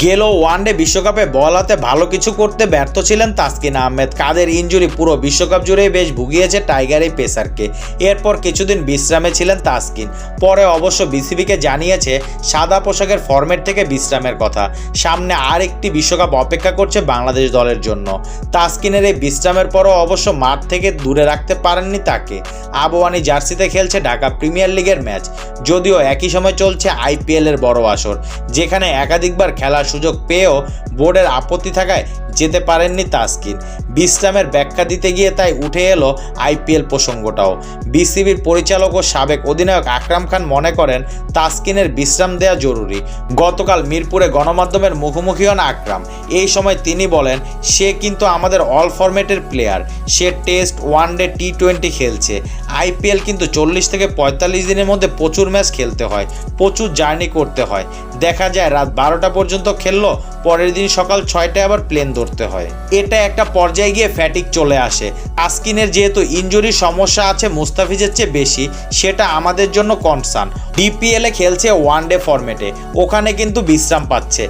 গেল ওয়ানডে বিশ্বকাপে বল হাতে ভালো কিছু করতে ব্যর্থ ছিলেন তাসকিন আহমেদ। কাদের ইনজুরি পুরো বিশ্বকাপ জুড়েই বেশ ভুগিয়েছে টাইগার এই পেসারকে। এরপর কিছুদিন বিশ্রামে ছিলেন তাসকিন। পরে অবশ্য বিসিবিকে জানিয়েছে সাদা পোশাকের ফরম্যাট থেকে বিশ্রামের কথা। সামনে আরেকটি বিশ্বকাপ অপেক্ষা করছে বাংলাদেশ দলের জন্য। তাসকিনের এই বিশ্রামের পরও অবশ্য মাঠ থেকে দূরে রাখতে পারেননি তাকে। আবাহনী জার্সিতে খেলছে ঢাকা প্রিমিয়ার লিগের ম্যাচ, যদিও একই সময় চলছে আইপিএলের বড় আসর, যেখানে একাধিকবার খেলার সুযোগ পেয়েও বোর্ডের আপত্তি থাকায় যেতে পারেননি তাসকিন। বিশ্রামের ব্যাখ্যা দিতে গিয়ে তাই উঠে এলো আইপিএল প্রসঙ্গটাও। বিসিবির পরিচালক ও সাবেক অধিনায়ক আকরাম খান মনে করেন তাসকিনের বিশ্রাম দেওয়া জরুরি। গতকাল মিরপুরে গণমাধ্যমের মুখোমুখি হন আকরাম। এই সময় তিনি বলেন, সে কিন্তু আমাদের অল ফরম্যাটের প্লেয়ার। সে টেস্ট, ওয়ানডে, টি-20 খেলছে। আইপিএল কিন্তু 40 থেকে 45 দিনের মধ্যে প্রচুর ম্যাচ খেলতে হয়, প্রচুর জার্নি করতে হয়। দেখা যায় রাত 12টা পর্যন্ত খেললো, পরের দিন সকাল 6টায় আবার প্লেন ধরতে হয়। এটা একটা পর্যায়ে গিয়ে ফ্যাটিক চলে আসে। তাসকিনের যেহেতু ইনজুরির সমস্যা আছে মুস্তাফিজের চেয়ে বেশি, সেটা আমাদের জন্য কনসার্ন। ডিপিএলে খেলছে ওয়ানডে ফরম্যাটে, ওখানে কিন্তু বিশ্রাম পাচ্ছে।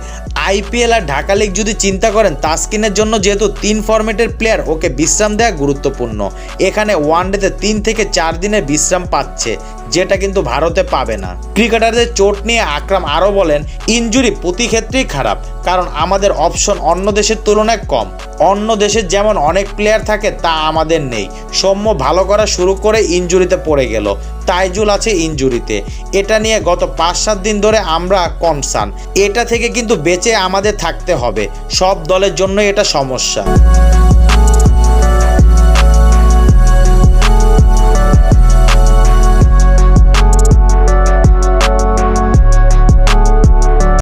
আইপিএল আর ঢাকা লিগ যদি চিন্তা করেন, তাসকিনের জন্য যেহেতু 3 ফরম্যাটের প্লেয়ার, ওকে বিশ্রাম দেওয়া গুরুত্বপূর্ণ। এখানে ওয়ানডেতে 3 থেকে 4 দিনের বিশ্রাম পাচ্ছে, যেটা কিন্তু ভারতে পাবে না। ক্রিকেটারদের চোট নিয়ে আকরাম আরও বলেন, ইনজুরি প্রতি ক্ষেত্রেই খারাপ, কারণ আমাদের অপশন অন্য দেশের তুলনায় কম। অন্য দেশের যেমন অনেক প্লেয়ার থাকে, তা আমাদের নেই। সৌম্য ভালো করা শুরু করে ইনজুরিতে পড়ে গেল, তাইজুল আছে ইনজুরিতে। এটা নিয়ে গত 5-7 দিন ধরে আমরা কনসার্ন। এটা থেকে কিন্তু বেঁচে আমাদের থাকতে হবে। সব দলের জন্য এটা সমস্যা।